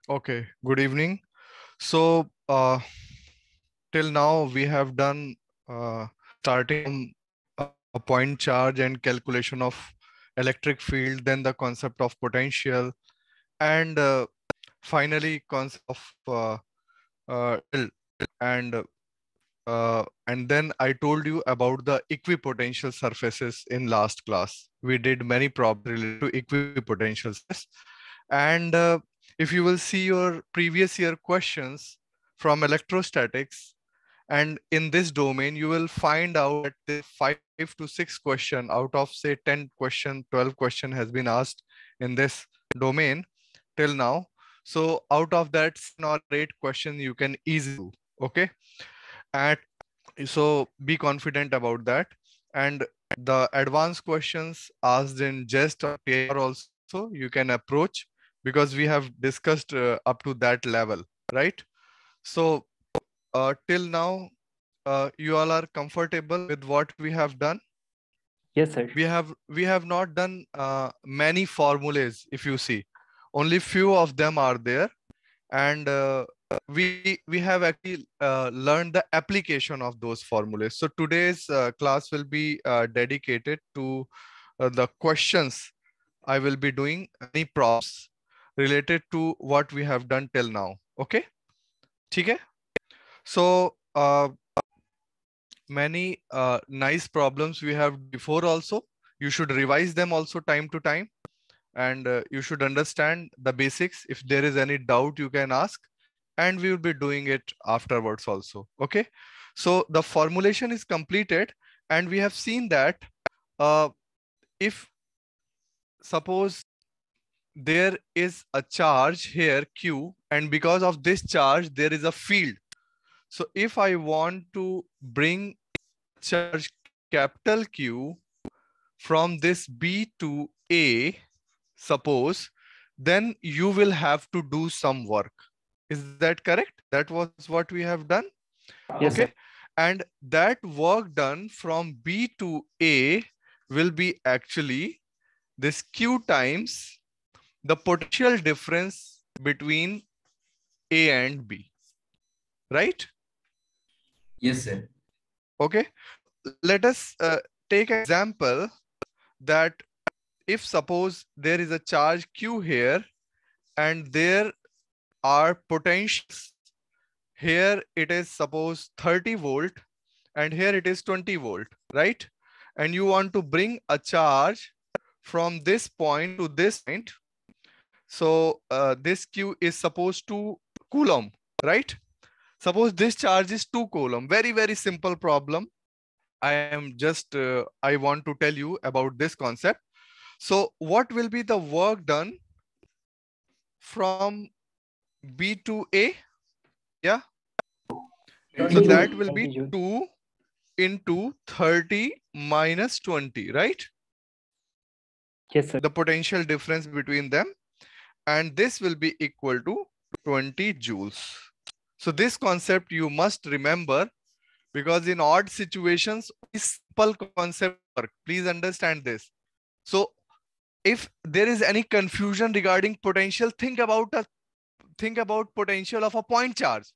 Okay, good evening. So, till now we have done starting a point charge and calculation of electric field, then the concept of potential, and finally concept of L. and and then I told you about the equipotential surfaces in last class. We did many problems related to equipotential surface. And if you will see your previous year questions from electrostatics, and in this domain, you will find out that the 5 to 6 question out of say 10 question, 12 question has been asked in this domain till now. So out of that 7 or 8 questions you can easily do. Okay. And so be confident about that. And the advanced questions asked in jest or TR also you can approach, because we have discussed up to that level, right? So till now, you all are comfortable with what we have done. Yes, sir. We have not done many formulas. If you see, only few of them are there, and we have actually learned the application of those formulas. So today's class will be dedicated to the questions. I will be doing any props related to what we have done till now. Okay, okay. So many nice problems we have before also. You should revise them also time to time, and you should understand the basics. If there is any doubt, you can ask, and we will be doing it afterwards also. Okay. So the formulation is completed, and we have seen that if suppose there is a charge here Q, and because of this charge, there is a field. So if I want to bring charge capital Q from this B to A, suppose, then you will have to do some work. Is that correct? That was what we have done. Yes, Okay. sir. And that work done from B to A will be actually this Q times the potential difference between A and B, right? Yes, sir. Okay. Let us take an example that if suppose there is a charge Q here and there are potentials, here it is suppose 30 volt and here it is 20 volt, right? And you want to bring a charge from this point to this point. So this Q is supposed to coulomb, right? Suppose this charge is 2 coulomb. Very, very simple problem. I want to tell you about this concept. So what will be the work done from B to A? Yeah. So 20 that joule. will be 20 joule. 2 into 30 minus 20, right? Yes, sir. The potential difference between them. And this will be equal to 20 joules. So this concept you must remember, because in odd situations, simple concept work. Please understand this. So if there is any confusion regarding potential, think about potential of a point charge,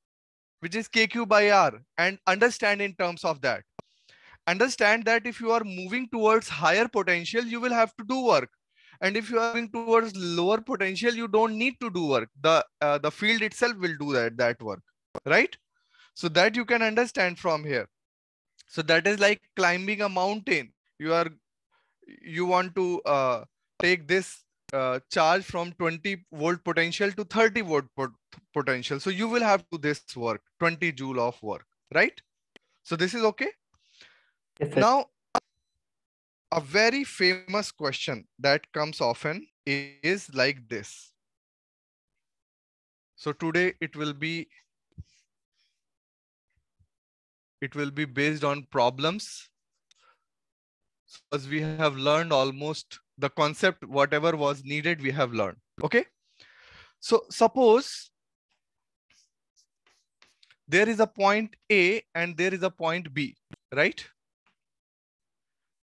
which is KQ by R, and understand in terms of that. Understand that if you are moving towards higher potential, you will have to do work. And if you are moving towards lower potential, you don't need to do work. The field itself will do that work, right? So that you can understand from here. So that is like climbing a mountain. You want to take this charge from 20 volt potential to 30 volt potential. So you will have to do this work, 20 joule of work, right? So this is okay. Yes, sir. Now, a very famous question that comes often is like this. So today it will be based on problems. So as we have learned almost the concept, whatever was needed, we have learned. Okay. So suppose there is a point A and there is a point B, right?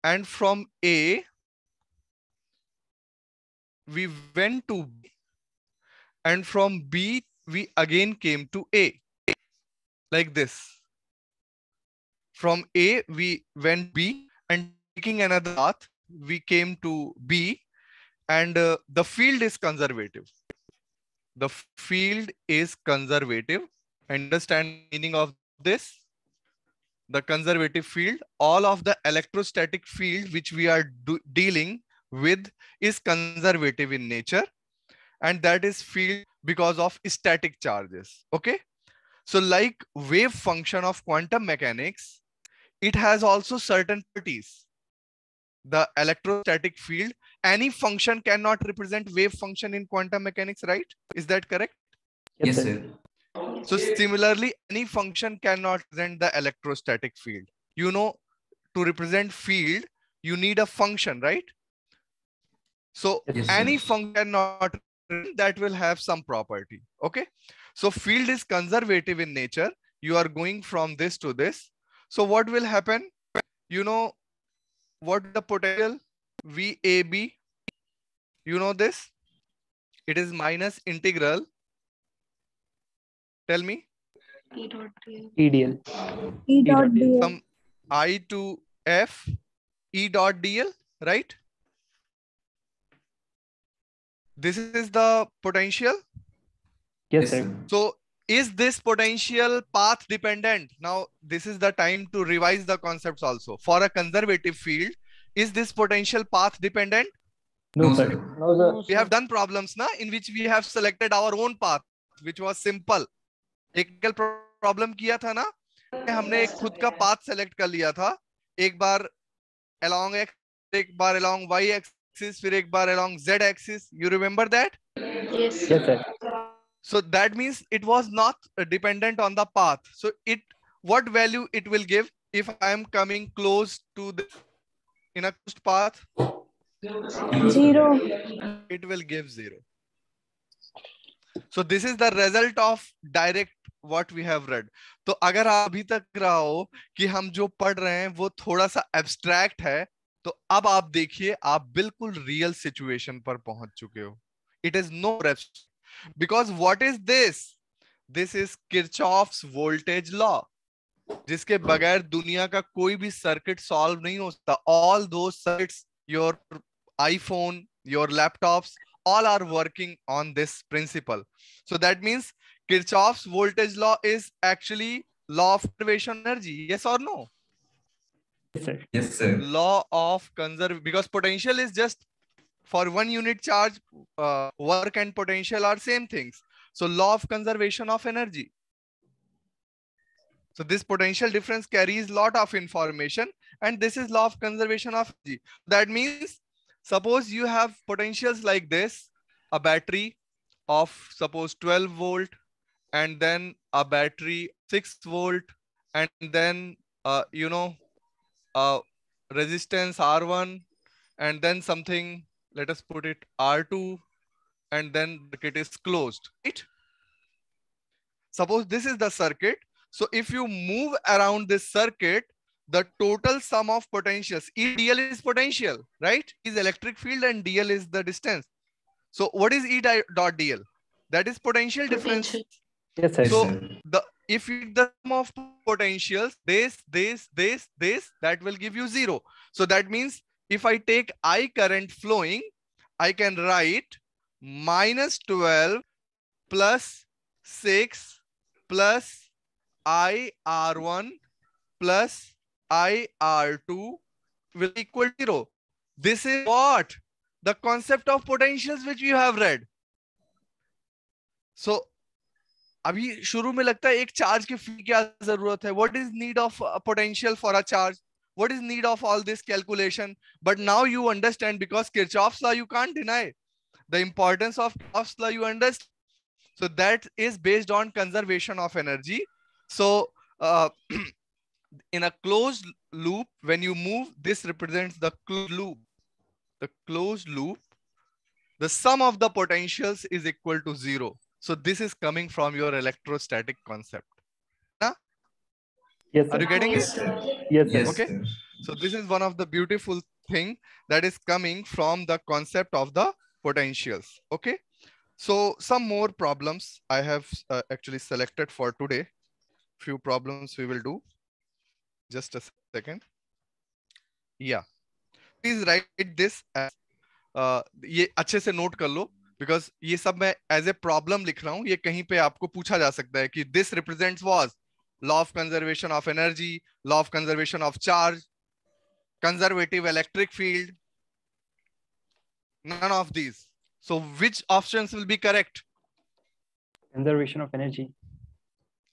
And from A, we went to B, and from B we again came to A, like this. From A we went B, and taking another path we came to B, and the field is conservative. The field is conservative. Understand the meaning of this? The conservative field, all of the electrostatic field which we are dealing with is conservative in nature, and that is field because of static charges. Okay, so like wave function of quantum mechanics, it has also certain properties. The electrostatic field, any function cannot represent wave function in quantum mechanics, right? Is that correct? Yes, sir. So similarly, any function cannot represent the electrostatic field. You know, to represent field, you need a function, right? So Yes, any sir. function cannot that will have some property. Okay. So field is conservative in nature. You are going from this to this. So what will happen? You know what the potential VAB? You know this? It is minus integral. Tell me. EDL. E dot dl. From I to F E dot dl, right? This is the potential. Yes, sir. So is this potential path dependent? Now, this is the time to revise the concepts also. For a conservative field, is this potential path dependent? No, No, sir. sir. No, sir. We have done problems na, in which we have selected our own path, which was simple. एक problem किया था ना, हमने एक खुद का path select कर लिया था. एक बार along x, एक बार along y axis, फिर एक बार along z axis. You remember that? Yes. Yes, sir. So that means it was not dependent on the path. So what value it will give if I am coming close to the in a closed path? 0. It will give 0. So this is the result of direct what we have read. तो अगर आप अभी तक रहा हो कि हम जो पढ़ रहे हैं वो थोड़ा सा एब्स्ट्रैक्ट है, तो अब आप देखिए आप बिल्कुल रियल सिचुएशन पर पहुंच चुके हो. It is no abstract. Because what is this? This is Kirchhoff's voltage law, जिसके बगैर दुनिया का कोई भी सर्किट सॉल्व नहीं हो सकता. All those circuits, your iPhone, your laptops, all are working on this principle. So that means Kirchhoff's voltage law is actually law of conservation of energy. Yes or no? Yes, sir. Yes, sir. Law of conservation, because potential is just for 1 unit charge, work and potential are same things. So law of conservation of energy. So this potential difference carries lot of information, and this is law of conservation of energy. That means suppose you have potentials like this, a battery of suppose 12 volt, and then a battery 6 volt, and then resistance R1, and then something, let us put it R2, and then the circuit is closed, right? Suppose this is the circuit. So if you move around this circuit, the total sum of potentials, E dl is potential, right? Is electric field and dl is the distance. So what is E dot dl? That is potential difference. Yes, sir. Yes, So sir. if you the sum of potentials, this, that will give you 0. So that means if I take I current flowing, I can write minus 12 plus 6 plus I R1 plus I R2 will equal 0. This is what? The concept of potentials which you have read. So अभी शुरू में लगता है एक charge की field क्या जरूरत है? What is need of a potential for a charge? What is need of all this calculation? But now you understand, because Kirchhoff's law you can't deny. The importance of Kirchhoff's law you understand. So that is based on conservation of energy. So in a closed loop, when you move, this represents the closed loop. The closed loop, the sum of the potentials is equal to 0. So this is coming from your electrostatic concept. Yes, Are sir. you getting it? Yes, sir. Yes, sir. Yes, Okay. sir. So this is one of the beautiful thing that is coming from the concept of the potentials. Okay. So some more problems I have actually selected for today. Few problems we will do. Just a second. Yeah. Please write this as ये अच्छे से note कर लो, because ये सब मैं as a problem लिख रहा हूं. ये कहीं पे आपको पूछा जा सकता है कि this represents was law of conservation of energy, law of conservation of charge, conservative electric field. None of these. So which options will be correct? Conservation of energy.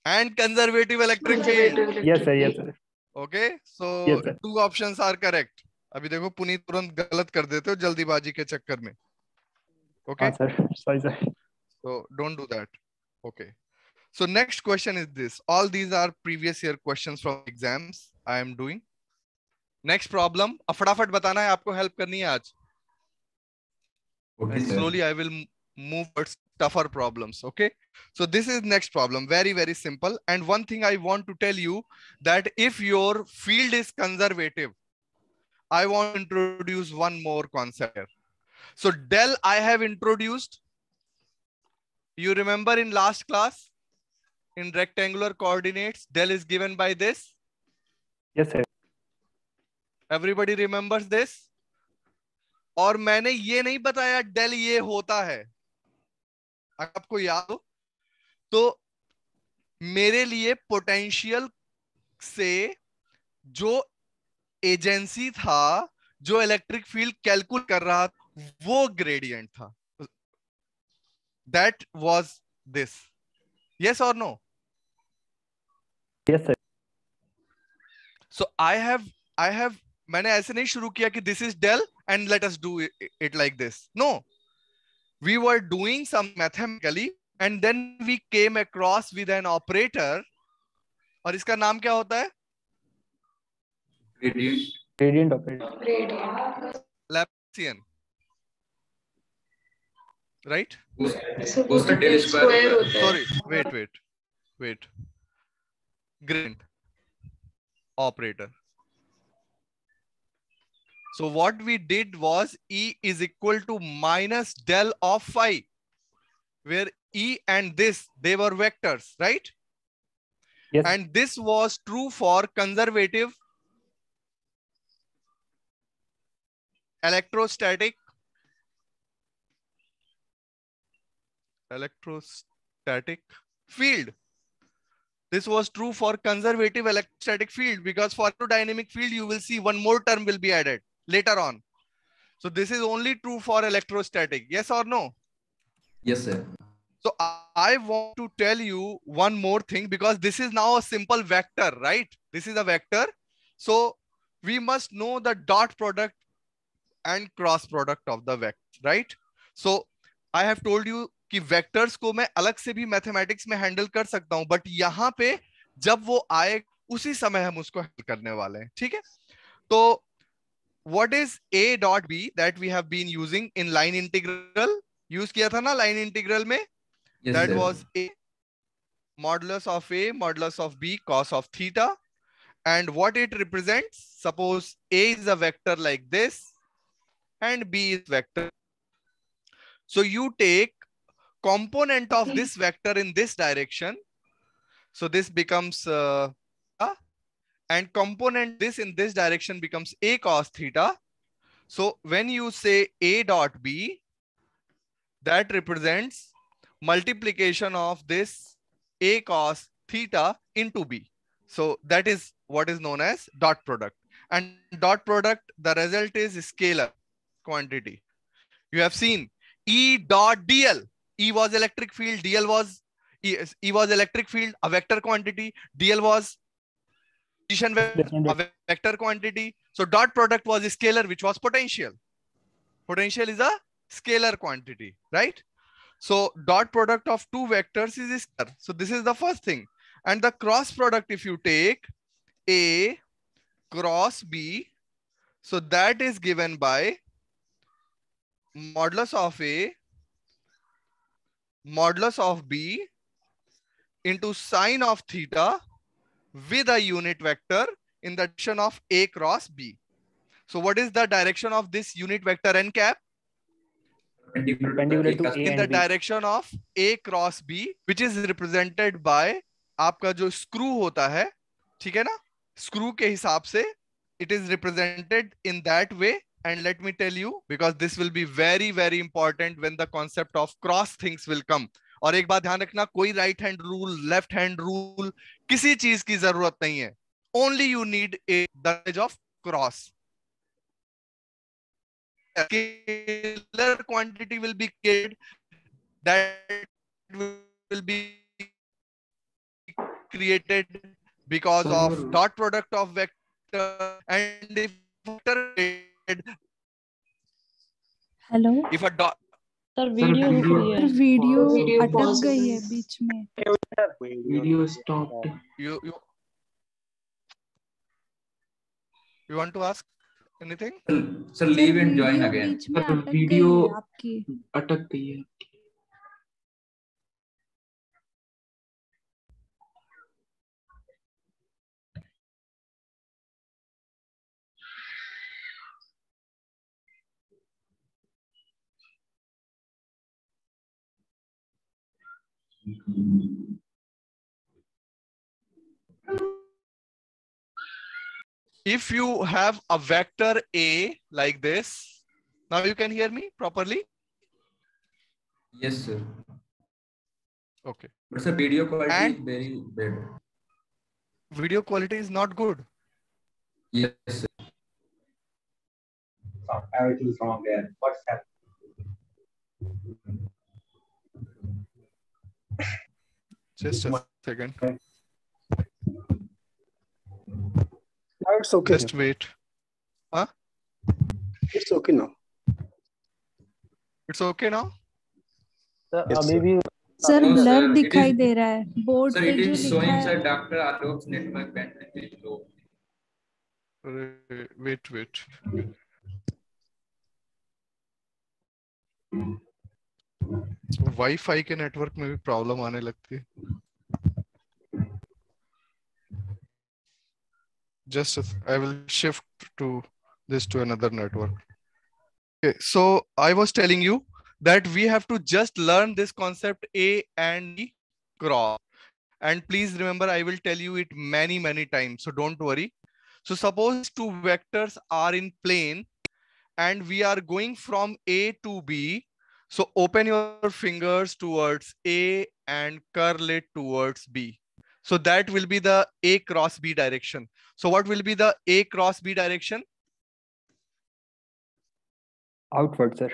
And conservative electric field. Yes, sir. Yes, sir. Okay. So Yes, sir. 2 options are correct. अभी देखो पुनीत तुरंत गलत कर देते हो जल्दीबाजी के चक्कर में. Okay. Sir. Sorry, sir. So don't do that. Okay. So next question is this. All these are previous year questions from exams I am doing. Next problem. अब फटाफट बताना है, आपको help करनी है आज. Okay, And sir. slowly I will move towards tougher problems. Okay. So this is next problem. Very, very simple. And one thing I want to tell you that if your field is conservative, I want to introduce one more concept here. So del I have introduced. You remember in last class, in rectangular coordinates, del is given by this. Yes, sir. Everybody remembers this? और मैंने ये नहीं बताया del ये होता है. अगर आपको याद हो तो मेरे लिए पोटेंशियल से जो एजेंसी था, जो इलेक्ट्रिक फील्ड कैलकुलेट कर रहा था, वो ग्रेडियंट था. That was this. यस और no? Yes, sir. So I have मैंने ऐसे नहीं शुरू किया कि this is del and let us do it like this. No, we were doing some mathematically and then we came across with an operator. और इसका नाम क्या होता है? Gradient. Gradient operator. Laplacian. Right? उसका del square होता है. Sorry, wait. Gradient operator. So what we did was E is equal to minus del of phi, where E and this, they were vectors, right? Yes. And this was true for conservative electrostatic field. This was true for conservative electrostatic field, because for aerodynamic field, you will see one more term will be added later on. So this is only true for electrostatic. Yes or no? Yes, sir. So I want to tell you one more thing, because this is now a simple vector, right? This is a vector. So we must know the dot product and cross product of the vector, right? So I have told you कि vectors को मैं अलग से भी mathematics में handle कर सकता हूं, बट यहां पे जब वो आए उसी समय हम उसको हैंडल करने वाले हैं. ठीक है? तो what is a dot b that we have been using in line integral? Use किया था ना लाइन इंटीग्रल में? Yes, That sir. was a modulus of a modulus of b cos of theta. And what it represents, suppose a is a vector like this and b is vector. So you take component of this vector in this direction. So this becomes and component this in this direction becomes a cos theta. So when you say a dot b, that represents multiplication of this a cos theta into b. So that is what is known as dot product. And dot product, the result is scalar quantity. You have seen E dot dl. E was electric field, dl was E was electric field, a vector quantity. Dl was position a vector quantity. So dot product was scalar, which was potential. Potential is a scalar quantity, right? So dot product of two vectors is scalar. So this is the first thing. And the cross product, if you take A cross B, so that is given by modulus of A modulus of B into sine of theta with a unit vector in the direction of A cross B. So what is the direction of this unit vector n cap? perpendicular to A in the and B. direction of A cross B, which is represented by आपका जो screw होता है, ठीक है ना, screw के हिसाब से it is represented in that way. And let me tell you, because this will be very very important when the concept of cross things will come. और एक बात ध्यान रखना, कोई right hand rule, left hand rule, किसी चीज की जरूरत नहीं है. Only you need a knowledge of cross. Scalar quantity will be created, that will be created because of dot product of vector. And if hello if a dot sir video video अटक गई है बीच में. Video stopped. you want to ask anything? Sir, leave and join video again. बीच में sir, अटक गई video है आपकी. अटक गई है. If you have a vector A like this, now you can hear me properly? Yes, sir. Okay. But sir, video quality And- is very bad. Video quality is not good. Yes, sir. Everything's wrong there. What's happening? Just a second. Now it's okay. Just wait. It's okay now. It's okay now? Sir Yes, अभी sir. भी sir No, sir, blur it दिखाई is- दे रहा है board Sir, पे it जो is लिखा showing, है. sir, Dr. Alok's network bandwidth is low. Wait. Wifi के नेटवर्क में भी प्रॉब्लम आने लगती है. I will shift to this to another network. Okay, so I was telling you that we have to just learn this concept A and B cross. And please remember, I will tell you it many times, so don't worry. So suppose two vectors are in plane and we are going from A to B. So open your fingers towards A and curl it towards B. So that will be the A cross B direction. So what will be the A cross B direction? outward, sir.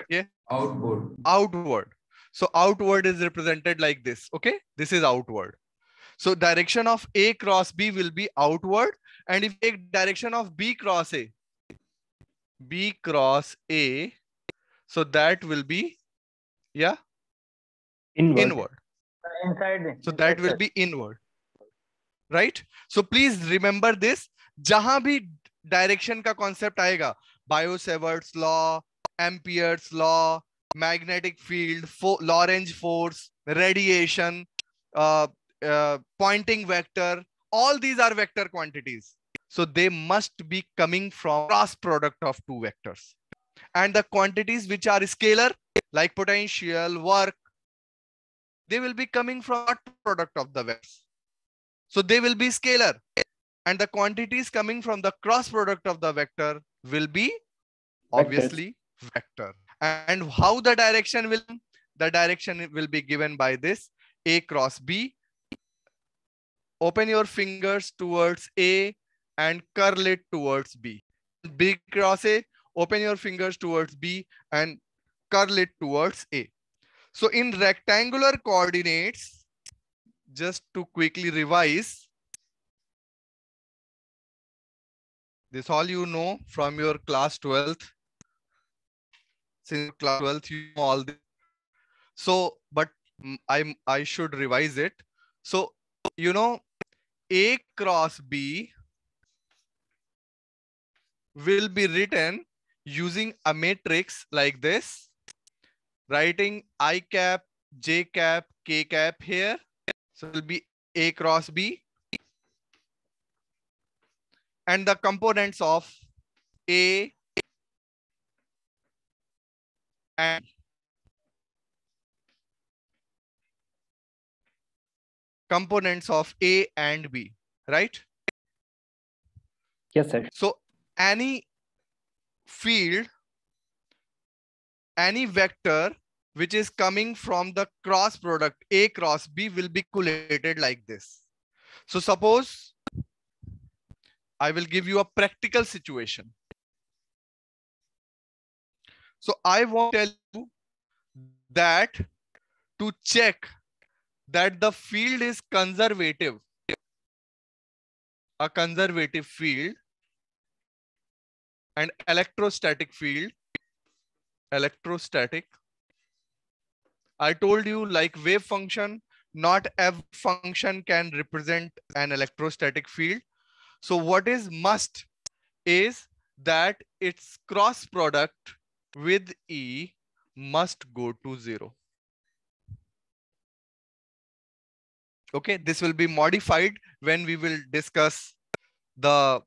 Outboard. Outward. So outward is represented like this. Okay, this is outward. So direction of A cross B will be outward. And if you take direction of B cross A, so that will be, yeah, inward. Inside. So that will be inward, right? So please remember this. जहां भी direction का concept आएगा, Biot-Savart's law, Ampere's law, magnetic field, Lorentz force, radiation, pointing vector, all these are vector quantities. So they must be coming from cross product of two vectors. And the quantities which are scalar, like potential, work, they will be coming from dot product of the vectors. So they will be scalar. And the quantities coming from the cross product of the vector will be obviously vector. And how the direction will? The direction will be given by this A cross B. Open your fingers towards A and curl it towards B. B cross A, open your fingers towards B and curl it towards A. So in rectangular coordinates, just to quickly revise, this all you know from your class 12th. Since class 12th, you know all this. So, but I should revise it. So, you know, A cross B will be written using a matrix like this, writing I cap, J cap, K cap here. So it will be A cross B. And the components of A and components of A and B, right? Yes, sir. So any field, any vector which is coming from the cross product A cross B will be calculated like this. So suppose I will give you a practical situation. So I want to tell you that to check that the field is conservative, a conservative field, and electrostatic field, electrostatic. I told you like wave function, not every function can represent an electrostatic field. So what is must is that its cross product with E must go to 0. Okay, this will be modified when we will discuss the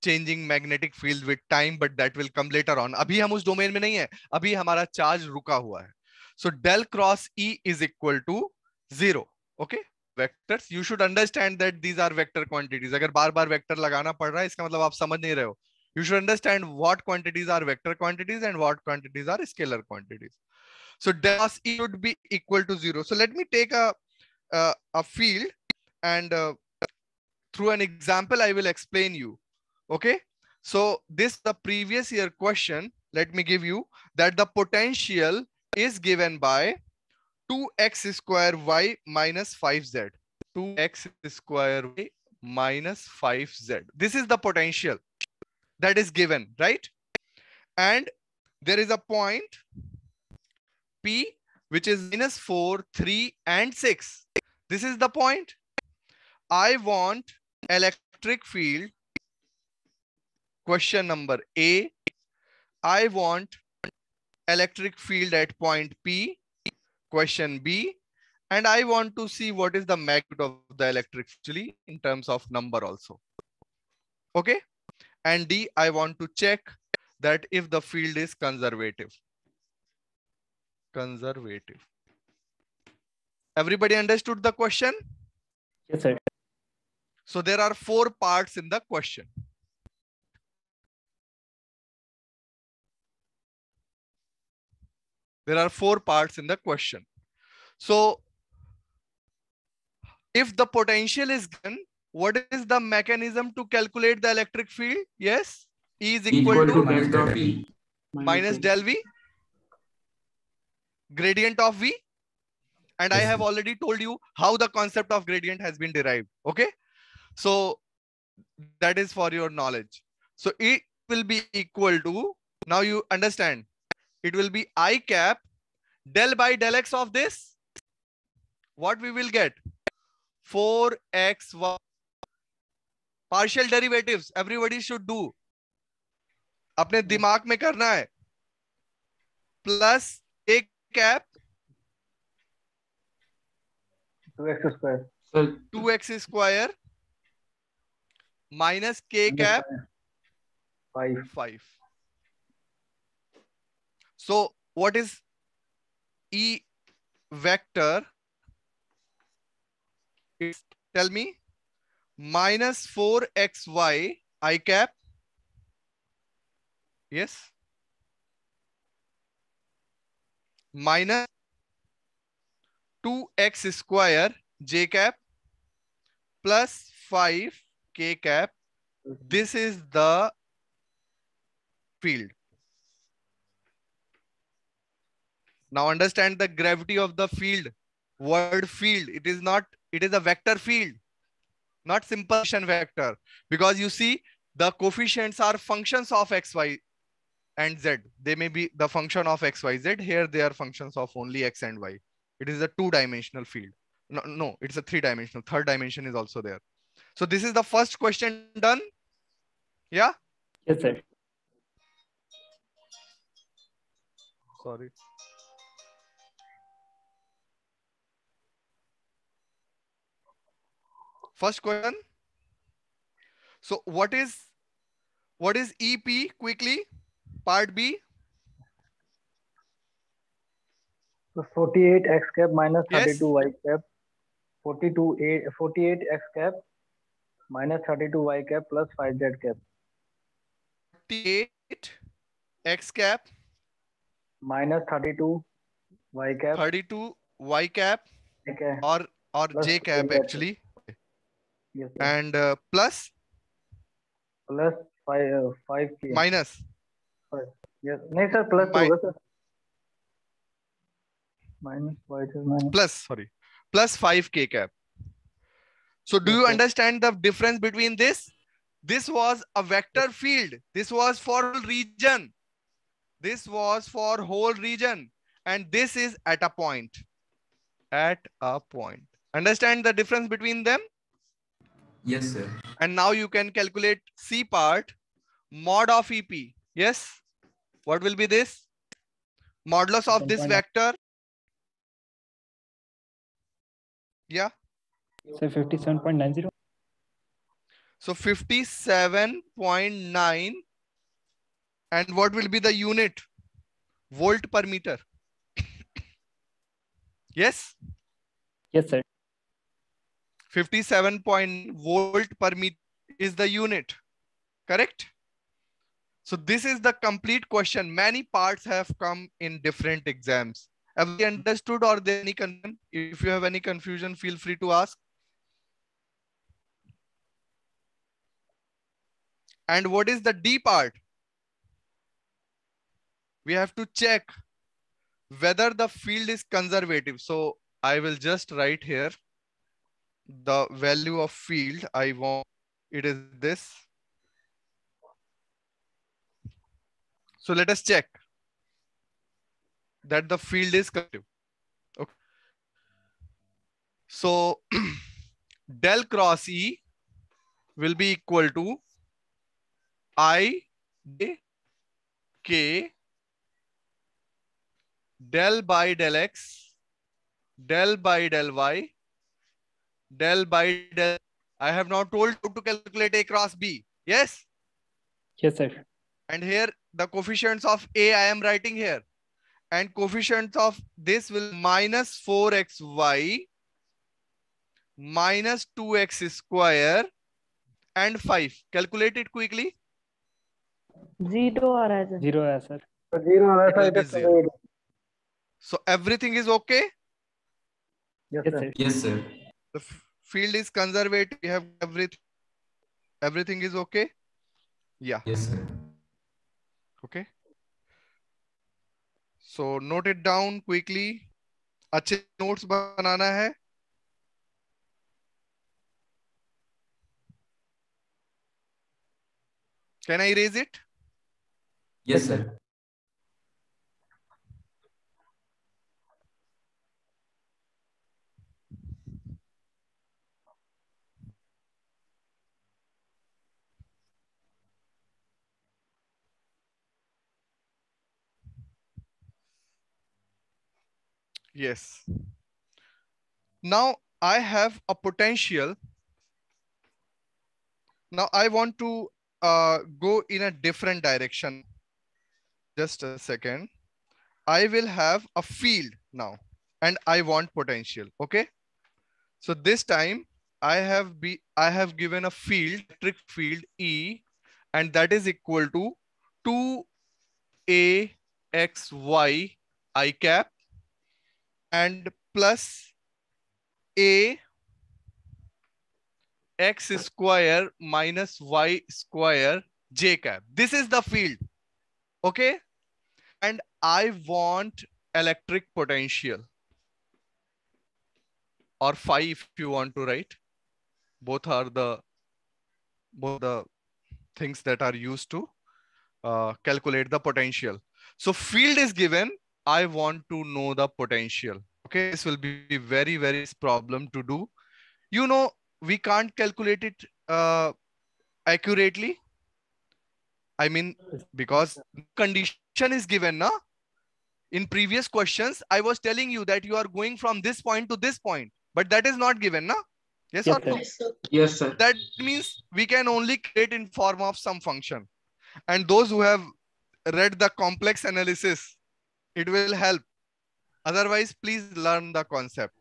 changing magnetic field with time, but that will come later on. अभी हम उस domain में नहीं है, अभी हमारा charge रुका हुआ है. So del cross E is equal to 0. Okay, vectors. You should understand that these are vector quantities. अगर बार-बार vector लगाना पड़ रहा है, इसका मतलब आप समझ नहीं रहे हो. You should understand what quantities are vector quantities and what quantities are scalar quantities. So del cross E should be equal to 0. So let me take a field and through an example I will explain you. Okay, so this the previous year question. Let me give you that the potential is given by 2x square y minus 5z. 2x square y minus 5z. This is the potential that is given, right? And there is a point P which is minus 4, 3 and 6. This is the point. I want electric field. Question number A. I want electric field at point P. Question B. And I want to see what is the magnitude of the electric field in terms of number also. Okay. And D, I want to check that if the field is conservative. Conservative. Everybody understood the question? Yes, sir. So there are 4 parts in the question. There are 4 parts in the question. So if the potential is given, what is the mechanism to calculate the electric field? Yes, E is equal to minus del V. minus del V, gradient of V. And I have already told you how the concept of gradient has been derived. Okay, so that is for your knowledge. So it will be equal to, now you understand, it will be I cap del by del x of this. What we will get? 4xy. Partial derivatives everybody should do. अपने दिमाग में करना है. Plus a cap 2x square. 2x square minus k cap 5. So what is E vector? It's, tell me, minus 4xy I cap. Yes. Minus 2x square j cap plus 5 k cap. This is the field. Now understand the gravity of the field. Word field. It is not, it is a vector field, not simple vector. Because you see, the coefficients are functions of x, y, and z. They may be the function of x, y, z. Here they are functions of only x and y. It is a 2-dimensional field. No, it's a 3-dimensional. Third dimension is also there. So this is the first question done. Yeah? Yes, sir. Sorry. First question. So what is EP quickly? Part B. So 48x cap minus Yes. 32y cap 48 x cap minus 32 y cap plus 5 z cap 48 x cap minus 32 y cap 32 y cap okay, or plus j cap 5 z cap. actually, Yes, sir. and plus Plus 5k minus yes नहीं sir plus Mi- होगा sir minus y is minus plus 5k cap. So do Yes, you sir. understand the difference between this? This was a vector field. This was for region. This was for whole region. And this is at a point. At a point. Understand the difference between them? Yes, sir. And now you can calculate C part, mod of EP. Yes? What will be this? Modulus of this 1.9. vector. Yeah. Sir 57.90 So 57.9. And what will be the unit? Volt per meter. Yes? yes sir 57 volt per meter is the unit. Correct? So this is the complete question. Many parts have come in different exams. Have you understood or there any confusion? If you have any confusion, feel free to ask. And what is the D part? We have to check whether the field is conservative. So I will just write here the value of field I want. It is this. So let us check that the field is conservative. Okay. So del cross E will be equal to I K del by del X del by del Y del by del. I have now told you to calculate A cross B. Yes? yes sir And here the coefficients of A I am writing here. And coefficients of this will minus 4xy minus 2x square and 5. Calculate it quickly. 0 आ रहा है sir 0 है sir 0 uh It will be 0. So everything is okay. yes sir Yes, sir. The field is conservative. We have everything. Everything is okay. Yeah. Yes, sir. Okay. So note it down quickly. अच्छे notes बनाना है. Can I erase it? Yes, sir. Yes. Now I have a potential. Now I want to go in a different direction. Just a second. I will have a field now and I want potential. Okay. So this time I have given a field, electric field E, and that is equal to 2AXY I cap and plus A x square minus y square j cap. This is the field. Okay. And I want electric potential or phi if you want to write. Both are the things that are used to calculate the potential. So field is given. I want to know the potential. Okay. This will be very, very problem to do. You know, we can't calculate it accurately. I mean, because condition is given, na? In previous questions, I was telling you that you are going from this point to this point, but that is not given, na? Yes, yes or no? sir Yes, sir. That means we can only create in form of some function. And those who have read the complex analysis, it will help. Otherwise, please learn the concept.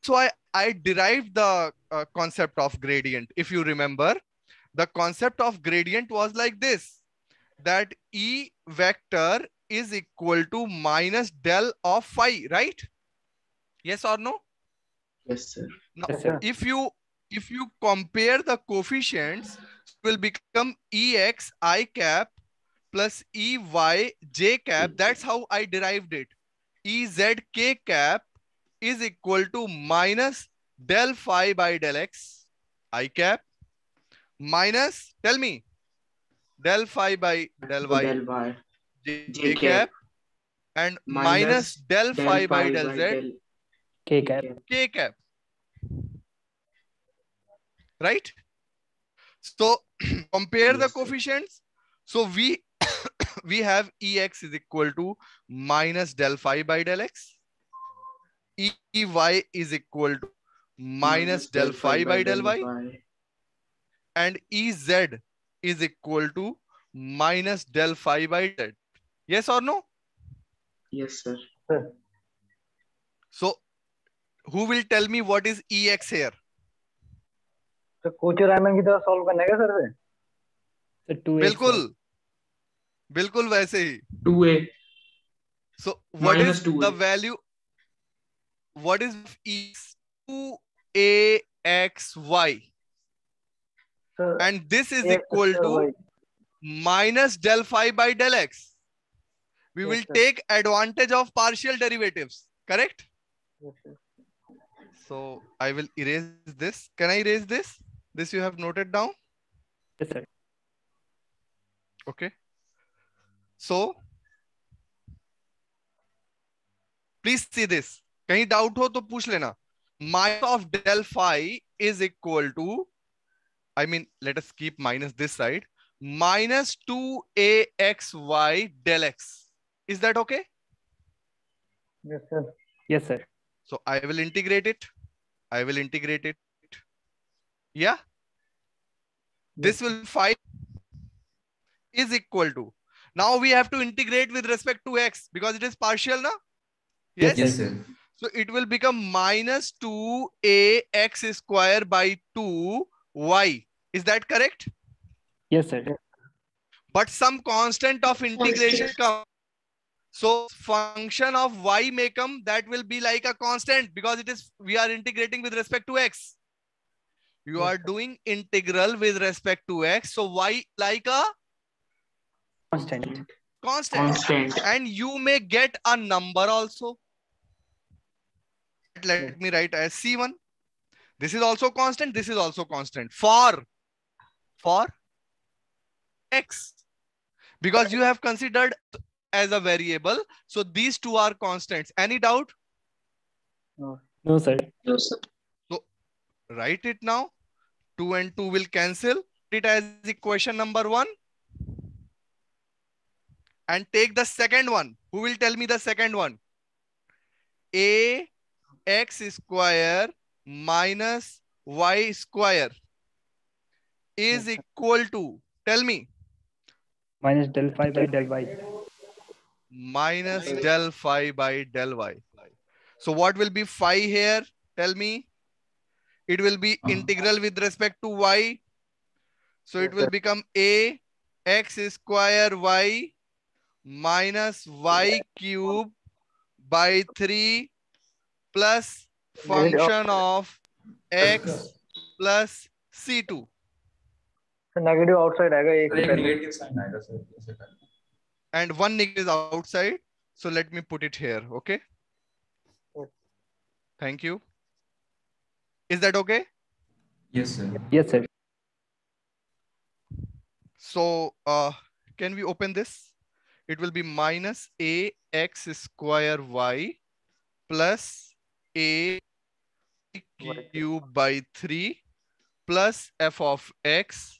So I derived the concept of gradient. If you remember, the concept of gradient was like this, that E vector is equal to minus del of phi, right? Yes or no? Yes, sir. Now, Yes, sir. if you compare the coefficients, it will become Ex I cap plus Ey j cap. That's how I derived it. Ez k cap is equal to minus del phi by del x I cap minus, tell me, del phi by del y Del y. j cap and minus del phi by del z K cap. k cap. Right? So compare the Yes, sir. coefficients. So we we have Ex is equal to minus del phi by del x. Ey is equal to minus del phi by del y. And Ez is equal to minus del phi by z. Yes or no? Yes, sir. Sir. So who will tell me what is Ex here? तो Kochhar Riemann की तरह solve करना है क्या sir से? Sir 2x बिल्कुल बिल्कुल वैसे ही. 2a. So what Minus is 2a. the value? What is Ex? 2axy. Sir, And this is Ax equal square to y. minus del phi by del x. We Yes, will sir. take advantage of partial derivatives. Correct? Yes, sir. So I will erase this. Can I erase this? This you have noted down? Yes, sir. Okay. So please see this. कहीं doubt हो तो पूछ लेना. Minus of del phi is equal to, I mean, let us keep minus this side, minus 2axy del x. Is that okay? Yes, sir. Yes, sir. So I will integrate it. I will integrate it. Yeah. This will phi is equal to. Now we have to integrate with respect to x because it is partial now. Yes. Yes, sir. So it will become minus 2ax square by 2y. Is that correct? Yes, sir. But some constant of integration comes. So function of y may come, that will be like a constant because it is, we are integrating with respect to x. You are doing integral with respect to x. So y like a Constant. constant. And you may get a number also. Let me write as C1. This is also constant. This is also constant for x. Because you have considered as a variable. So these two are constants. Any doubt? No. No, sir. No, sir. So write it now. 2 and 2 will cancel. It as equation number 1. And take the second one. Who will tell me the second one? Ax square minus y square is equal to, tell me. Minus del phi by del y. Minus del phi by del y. So what will be phi here? Tell me. It will be integral with respect to y. So it will become ax square y minus y cube by 3 plus function of x plus c2. So negative outside आएगा एक एक पहले. Negative sign आएगा sir इससे पहले. And one negative is outside. So let me put it here. Okay. Thank you. Is that okay? Yes, sir. Yes, sir. So can we open this? It will be minus ax square y plus a cube by 3 plus f of x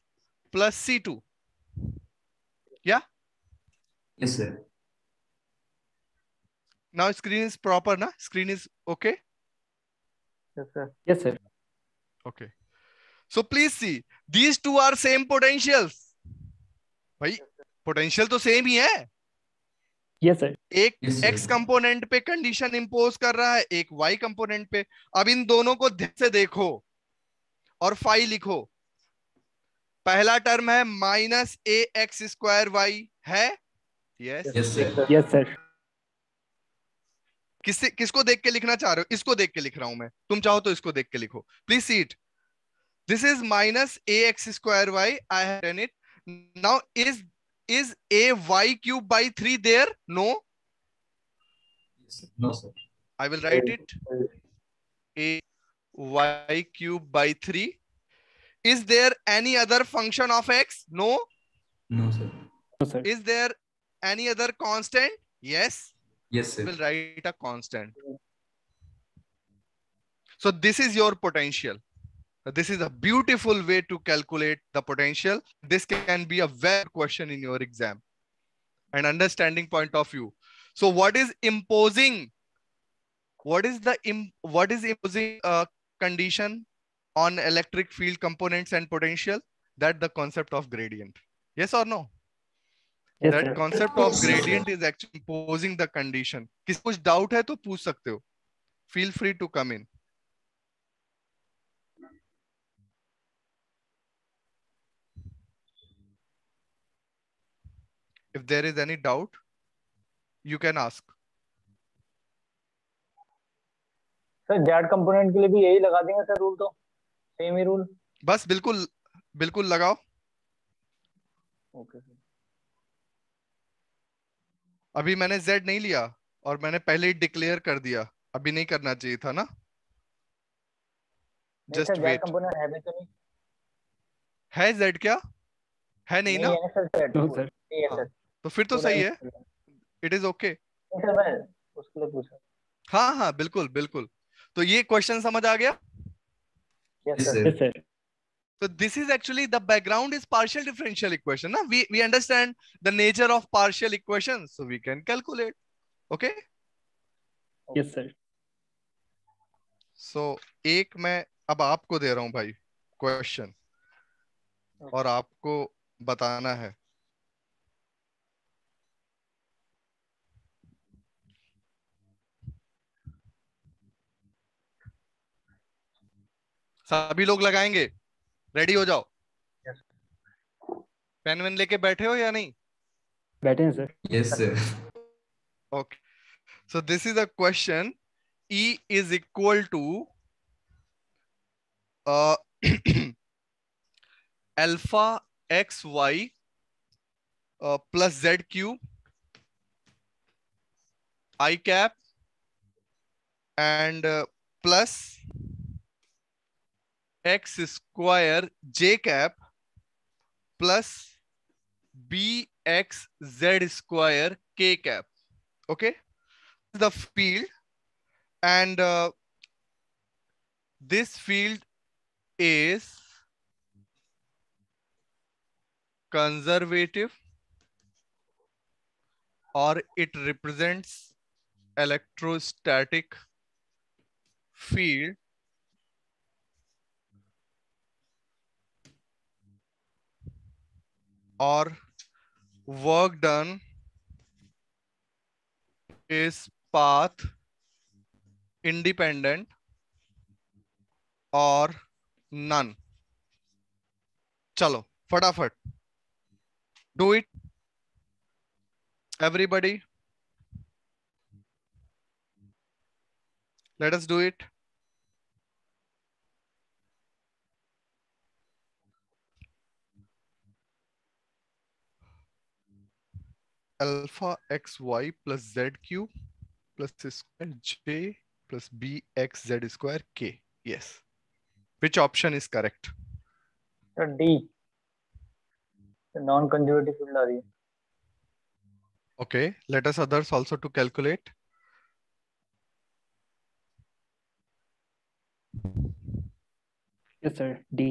plus c2. Yeah. Yes, sir. Now screen is proper, na? Screen is okay. Yes, sir. Yes, sir. Okay. So please see, these two are same potentials. भाई potential तो same ही है. Yes, sir. एक Yes, sir. x component पे condition impose कर रहा है, एक y component पे। अब इन दोनों को ध्यान से देखो और फाई लिखो। पहला टर्म है minus A X square Y है। Yes Yes, sir. Yes, sir. किसको देख के लिखना चाह रहे हो? इसको देख के लिख रहा हूं मैं, तुम चाहो तो इसको देख के लिखो। Please see it. This is minus A X square Y, I have done it. Now is A Y cube by 3 there? No. Yes, sir. No, sir. I will write it. A y cube by 3. Is there any other function of x? No. No, sir. No, sir. Is there any other constant? Yes. Yes, sir. We'll write a constant. So this is your potential. This is a beautiful way to calculate the potential. This can be a very question in your exam and understanding point of view. So what is imposing? What is imposing condition on electric field components and potential? That the concept of gradient. Yes or no? Yes, That sir. concept of gradient is actually imposing the condition. किसी कुछ doubt है तो पूछ सकते हो. Feel free to come in. If there is any doubt, you can ask. Sir Z component के लिए भी यही लगा देंगे सर रूल, तो सेम ही रूल। बस बिल्कुल बिल्कुल लगाओ। Okay sir. अभी मैंने z नहीं लिया और मैंने पहले ही डिक्लेयर कर दिया। अभी नहीं करना चाहिए था ना। नहीं Just sir Z wait. Component है भी तो नहीं। है z क्या? है नहीं ना? नहीं है सर जेड। No, sir. नहीं है हाँ, सर। तो फिर तो सही है। It is okay. नहीं सर मैं उसके लिए पूछा। हाँ हाँ बिल्कुल बिल्कुल। तो ये क्वेश्चन समझ आ गया? Yes Yes, sir. sir. Yes, sir. So this is actually the background is partial differential equation. Na? We understand the nature of partial equations, so we can calculate. Okay? Yes, sir. So एक मैं अब आपको दे रहा हूं भाई question, और आपको बताना है। सभी लोग लगाएंगे? रेडी हो जाओ। पेन वेन लेके बैठे हो या नहीं? बैठे हैं sir. Yes, sir. Okay. So this is a question. E is equal to alpha xy plus z cube I cap and plus x square j cap plus bx z square k cap. Okay, the field, and this field is conservative, or it represents electrostatic field or work done is path independent or none. चलो फटाफट do it everybody. Let us do it. Alpha xy plus z cube plus square j plus bx z square k. Yes. Which option is correct? Sir D non conservative field आ रही है। Okay, let us others also to calculate. Yes, sir. D.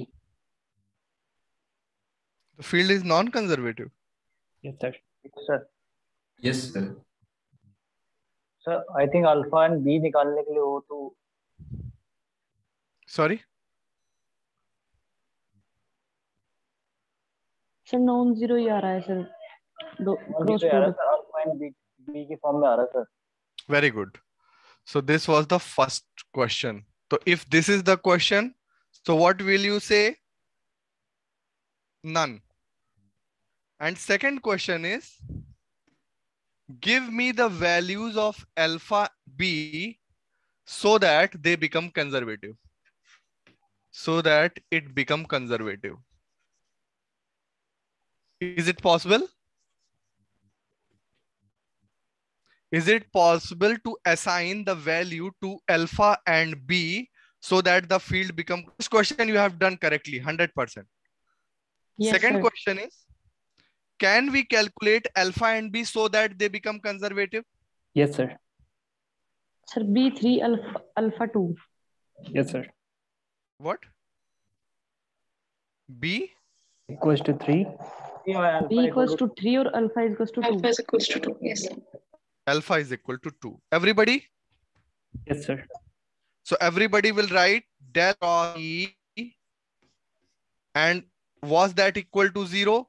The field is non-conservative. Yes, sir. Sir Yes, sir. Sir I think alpha and B निकालने के लिए हो तो Sorry. Sir non zero ही आ रहा है सर। दो क्रॉस जीरो आ रहा है product. Sir alpha and B की फॉर्म में आ रहा है sir. Very good. So this was the first question. So if this is the question, so what will you say? None. And second question is, give me the values of alpha b so that they become conservative. So that it become conservative. Is it possible? Is it possible to assign the value to alpha and b so that the field become? This question you have done correctly, 100%. Yes, Second sir. question is, can we calculate alpha and b so that they become conservative? Yes, sir. Sir, B3 alpha 2. Yes, sir. What? B Equals to 3. B equals to 3 or alpha is equals to 2. Alpha is equals to 2. Yes. alpha is equal to 2. Everybody? Yes, sir. So everybody will write del cross E, and was that equal to 0?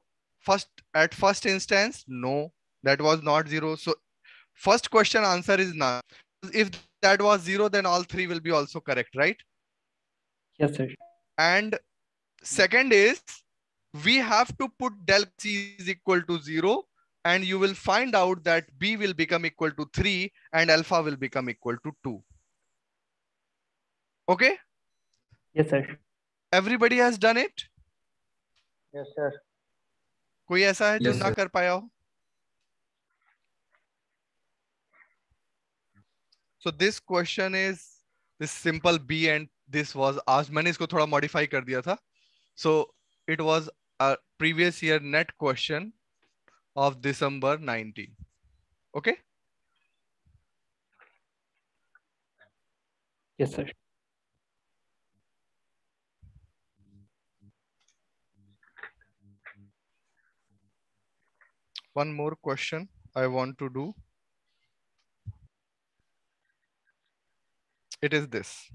At first instance, no, that was not 0. So first question answer is none. If that was 0, then all three will be also correct, right? Yes, sir. And second is, we have to put del C is equal to 0, and you will find out that B will become equal to 3 and alpha will become equal to 2. Okay? Yes, sir. Everybody has done it? Yes sir. कोई ऐसा है जो Yes, ना sir. कर पाया हो? So this question is this simple B, and this was asked. मैंने इसको थोड़ा modify कर दिया था. So it was a previous year net question of December 19. Okay? Yes, sir. One more question I want to do. It is this.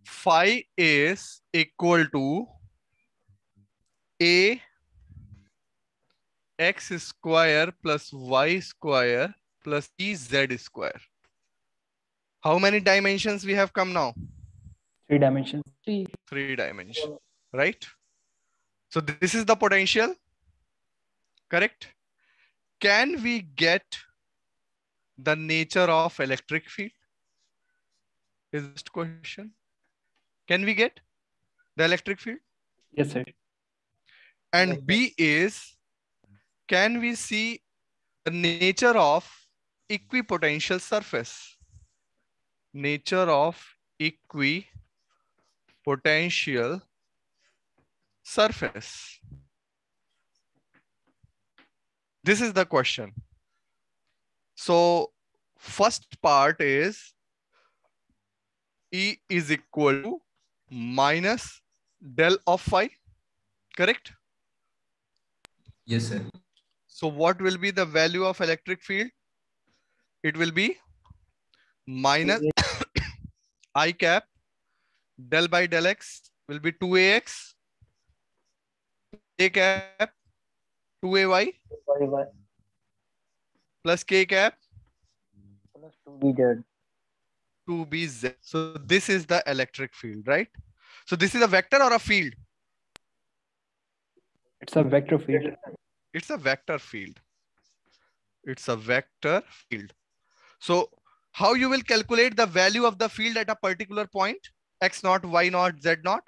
Phi is equal to a x square plus y square plus z square. How many dimensions we have come now? 3 dimensions. 3. 3 dimensions, right? So this is the potential, correct? Can we get the nature of electric field? Is this question? Can we get the electric field? Yes, sir. And B is, can we see the nature of equipotential surface? Nature of equipotential surface. This is the question. So first part is E is equal to minus del of phi, correct? Yes, sir. So what will be the value of electric field? It will be minus I cap del by del x will be 2ax, a cap 2ay y plus k cap plus 2bz। 2bz. So this is the electric field, right? So this is a vector or a field? It's a vector field. It's a vector field. It's a vector field. So how you will calculate the value of the field at a particular point? X naught, Y naught, Z naught?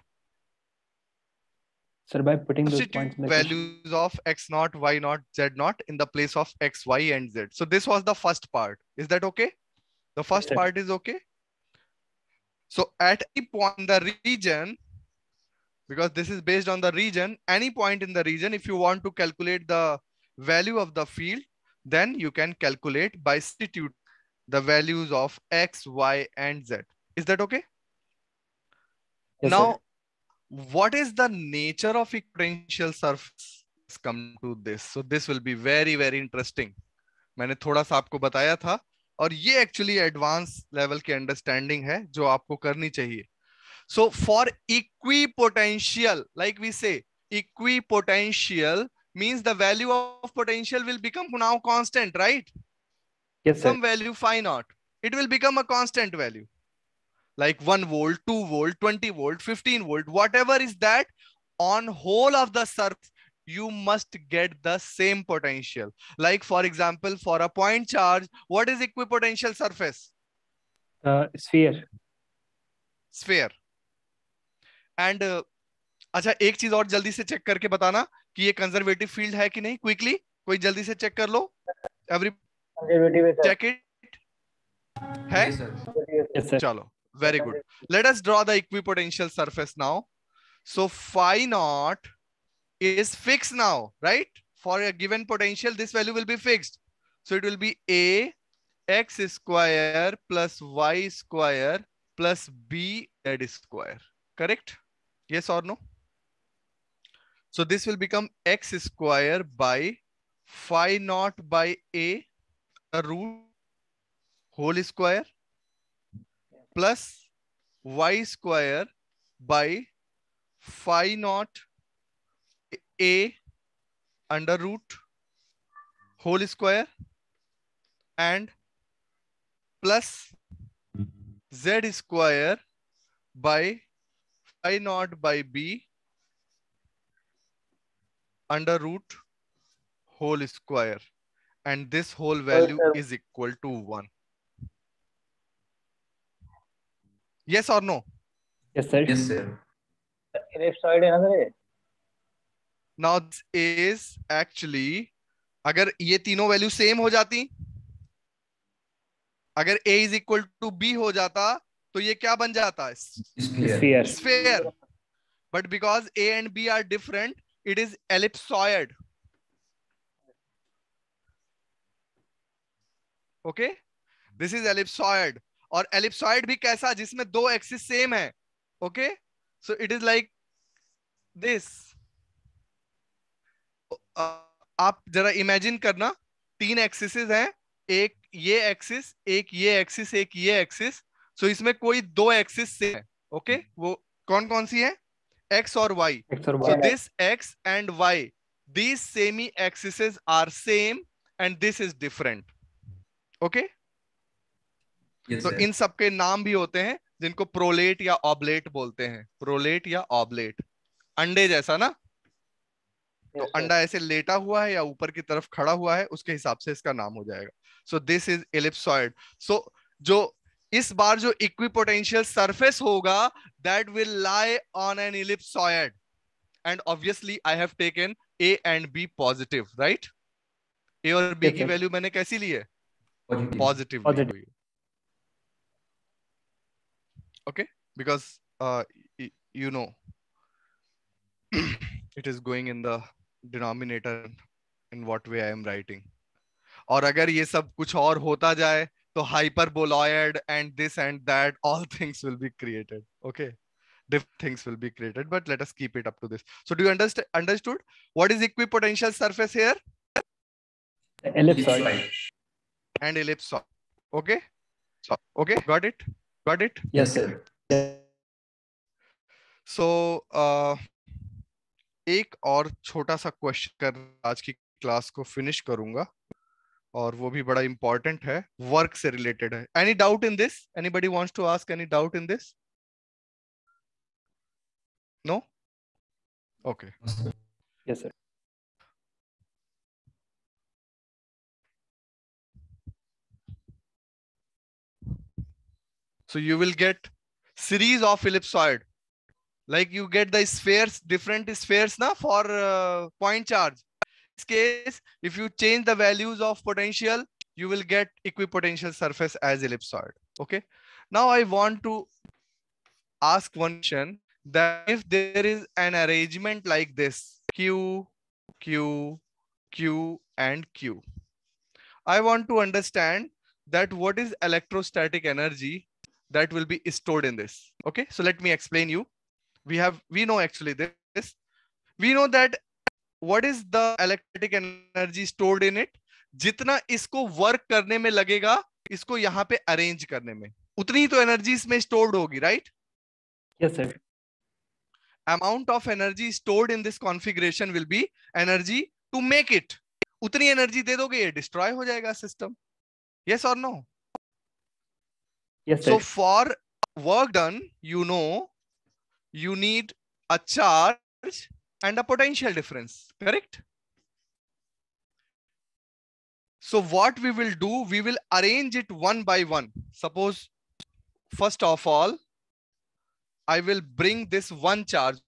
Sir, by putting those Substitute points in the question. values of X naught, Y naught, Z naught in the place of X, Y, and Z. So this was the first part. Is that okay? The first sir. part is okay. So at any point in the region, because this is based on the region, any point in the region, if you want to calculate the value of the field, then you can calculate by substitute the values of X, Y, and Z. Is that okay? Yes, Now, sir. what is the nature of equipotential surface? come to this. So this will be very, very interesting. मैंने थोड़ा सा आपको बताया था, और ये actually advance level की understanding है जो आपको करनी चाहिए. So for equipotential, like we say, equipotential means the value of potential will become now constant, right? Yes, sir. Some value phi naught. It will become a constant value. Like 1 volt, 2 volt, 20 volt, 15 volt, whatever is that, on whole of the surface, you must get the same potential. Like for example, for a point charge, what is equipotential surface? Sphere. Sphere. And अच्छा, एक चीज और जल्दी से check करके बताना कि ये कंजर्वेटिव फील्ड है कि नहीं. क्विकली कोई जल्दी से चेक कर लो. एवरी चेक इट है. Yes, sir. चलो, very good. Let us draw the equipotential surface now. So phi naught is fixed now, right? For a given potential, this value will be fixed. So it will be a x square plus y square plus b z square. Correct? Yes or no? So this will become x square by phi naught by a root whole square plus y square by phi naught a under root whole square and plus z square by phi naught by b under root whole square, and this whole value is equal to 1. Yes or no? Yes, sir. Yes, sir. ellipsoid है ना sir ये? Now this is actually, अगर ये तीनों value same हो जाती, अगर a is equal to b हो जाता, तो ये क्या बन जाता? Sphere. Sphere. But because a and b are different, it is ellipsoid. Okay, this is ellipsoid. और ellipsoid भी कैसा? जिसमें दो एक्सिस सेम है. Okay, so it is like this. आप जरा इमेजिन करना, 3 एक्सिस हैं, एक ये एक्सिस, एक ये एक्सिस, एक ये एक्सिस. सो इसमें कोई 2 एक्सिस से है. ओके, वो कौन कौन सी है? x और y. So this x and y, these semi axes are same and this is different. Okay? Yes, तो sir. इन सब के नाम भी होते हैं जिनको प्रोलेट या ऑब्लेट बोलते हैं. प्रोलेट या ऑब्लेट. अंडे जैसा ना, तो अंडा ऐसे लेटा हुआ है या ऊपर की तरफ खड़ा हुआ है, उसके हिसाब से इसका नाम हो जाएगा. So this is ellipsoid. So जो इस बार जो इक्विपोटेंशियल सरफेस होगा, that will lie on an ellipsoid, and obviously I have taken A and B positive, right? A और बी की वैल्यू मैंने कैसी ली है? Positive. Okay, because you know it is going in the denominator in what way I am writing. और अगर ये सब कुछ और होता जाए तो hyperboloid and this and that, all things will be created. Okay, different things will be created, but let us keep it up to this. So do you understood what is equipotential surface here? Ellipsoid. And ellipsoid. Okay, okay, got it. Yes, sir. So एक और छोटा सा question कर आज की class को finish करूंगा, और वो भी बड़ा इंपॉर्टेंट है, वर्क से रिलेटेड है. Any doubt in this? Anybody wants to ask any doubt in this? No? Okay. Yes, sir. So you will get series of ellipsoid, like you get the spheres, different spheres na for point charge. In this case, if you change the values of potential, you will get equipotential surface as ellipsoid. Okay, now I want to ask one question, that if there is an arrangement like this, q q q and q, I want to understand that what is electrostatic energy that will be stored in this. Okay, so let me explain you. We know actually this. We know that what is the electric energy stored in it? जितना इसको work करने में लगेगा, इसको यहाँ पे arrange करने में, उतनी ही तो एनर्जी इसमें स्टोर्ड होगी, right? Yes, sir. Amount of energy stored in this configuration will be energy to make it. उतनी एनर्जी दे दोगे, ये डिस्ट्रॉय हो जाएगा system. Yes or no? Yes, So sir. for work done, you know, you need a charge and a potential difference, correct? So what we will do, we will arrange it one by one. Suppose, first of all, I will bring this one charge.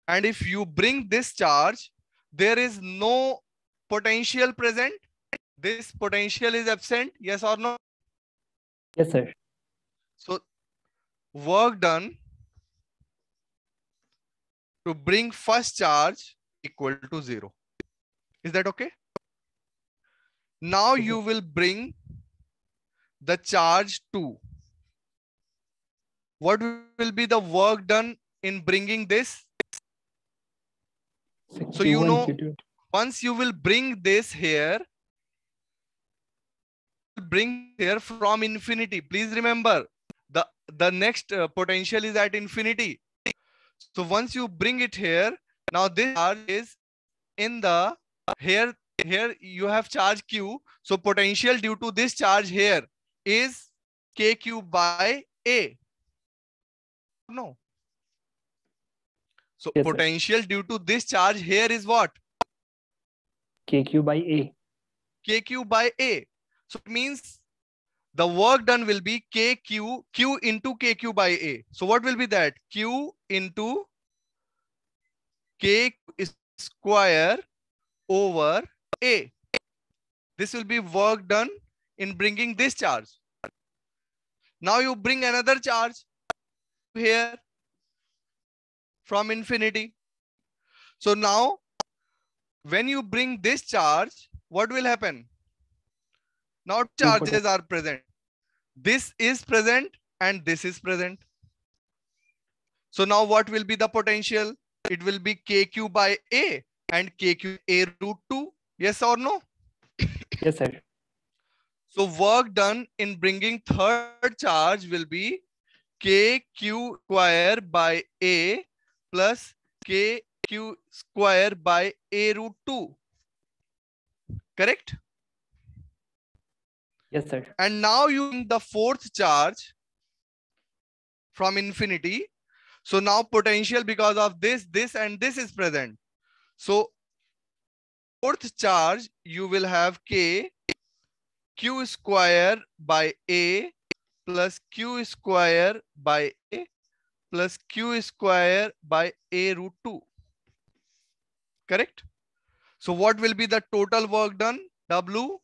And if you bring this charge, there is no potential present. This potential is absent, yes or no? Yes, sir. So work done to bring first charge equal to 0. Is that okay? Now you will bring the charge 2. What will be the work done in bringing this? So you Q1, know, Q2. once you will bring this here, bring here from infinity. Please remember, the next potential is at infinity. So once you bring it here, now this charge is in the here you have charge Q. So potential due to this charge here is KQ by A. No. So Yes, sir. potential due to this charge here is what? KQ by A. KQ by A. So it means the work done will be Q into KQ by A. So what will be that? Q into K square over A. This will be work done in bringing this charge. Now you bring another charge here from infinity. So now when you bring this charge, what will happen? Now charges are present. This is present and this is present. So now what will be the potential? It will be KQ by A and KQ A root 2. Yes or no? Yes, sir. So work done in bringing third charge will be KQ square by A plus KQ square by A root 2. Correct? Yes, sir. And now you bring the fourth charge from infinity. So now potential because of this and this is present. So fourth charge, you will have K Q square by A plus Q square by A plus Q square by A root 2. Correct? So what will be the total work done? W?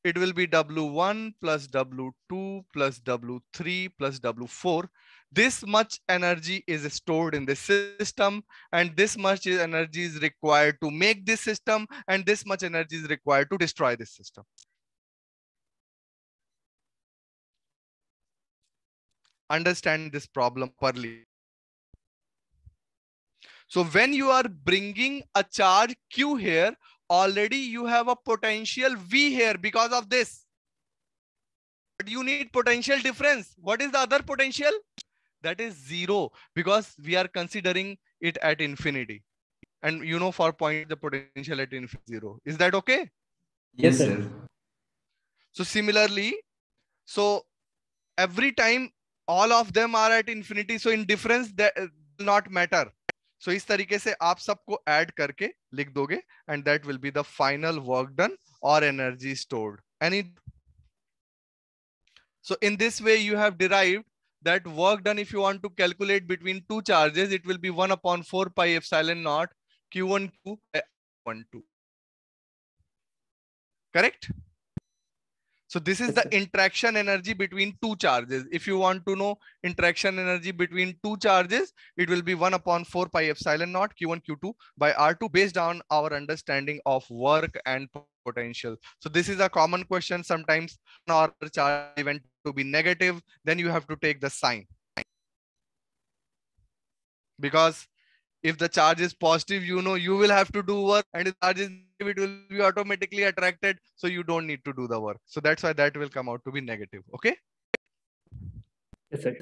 It will be W1 plus W2 plus W3 plus W4. This much energy is stored in the system, and this much energy is required to make this system, and this much energy is required to destroy this system. Understand this problem properly. So when you are bringing a charge Q here, already you have a potential V here because of this. But you need potential difference. What is the other potential? That is 0, because we are considering it at infinity. And you know, for point, the potential at infinity 0. Is that okay? Yes, sir. So similarly, so every time all of them are at infinity, so in difference that will not matter. So इस तरीके से आप सबको add करके लिख दोगे, and that will be the final work done or energy stored. So in this way, you have derived that work done, if you want to calculate between two charges, it will be 1/4 pi epsilon naught Q1 Q by 1 2. Correct? So this is the interaction energy between two charges. If you want to know interaction energy between two charges, it will be 1/4 pi epsilon naught Q1 Q2 by R2 based on our understanding of work and potential. So this is a common question. Sometimes our charge event to be negative, then you have to take the sign. Because if the charge is positive, you know you will have to do work, and if the charge is negative, it will be automatically attracted, so you don't need to do the work. So that's why that will come out to be negative. Okay? Yes, sir.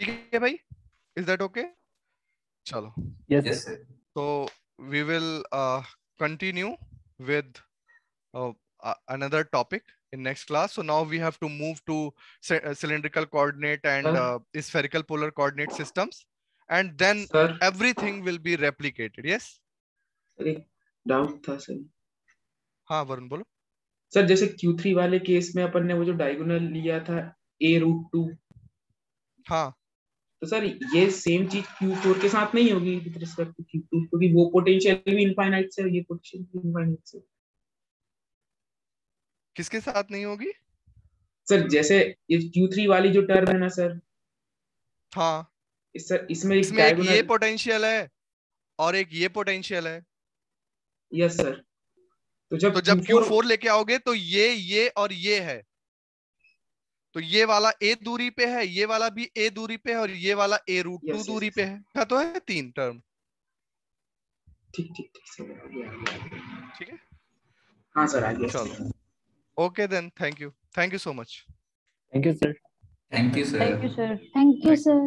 ठीक है भाई? Is that okay? Chalo. Yes, Yes, sir. sir. So we will continue with another topic in next class. So now we have to move to cylindrical coordinate and spherical polar coordinate systems, and then sir everything will be replicated. Yes? Sir एक doubt था sir. हाँ वरुण बोलो. Sir जैसे Q3 वाले case में अपन ने वो जो डायगोनल लिया था a√2, हाँ तो सर ये सेम चीज Q4 के साथ नहीं होगी विद रिस्पेक्ट टू Q2, क्योंकि वो पोटेंशियल भी इनफाइनाइट से और ये पोटेंशियल भी इनफाइनाइट से. किसके साथ नहीं होगी? सर जैसे ये Q3 वाली जो टर्म है ना सर, हाँ सर इसमें एक इसमें एक ये डायगोनल. पोटेंशियल है और एक ये पोटेंशियल है. Yes sir. तो जब Q4 लेके आओगे तो ये और ये है, तो ये वाला a दूरी पे है, ये वाला भी a दूरी पे है, और ये वाला a√2 दूरी पे है. क्या तो है 3 टर्म. ठीक ठीक ठीक सर. ठीक है. हाँ सर आ गया. चलो. Okay then. Thank you so much. Thank you, sir. Thank you, sir. Thank you, sir. Thank you, sir.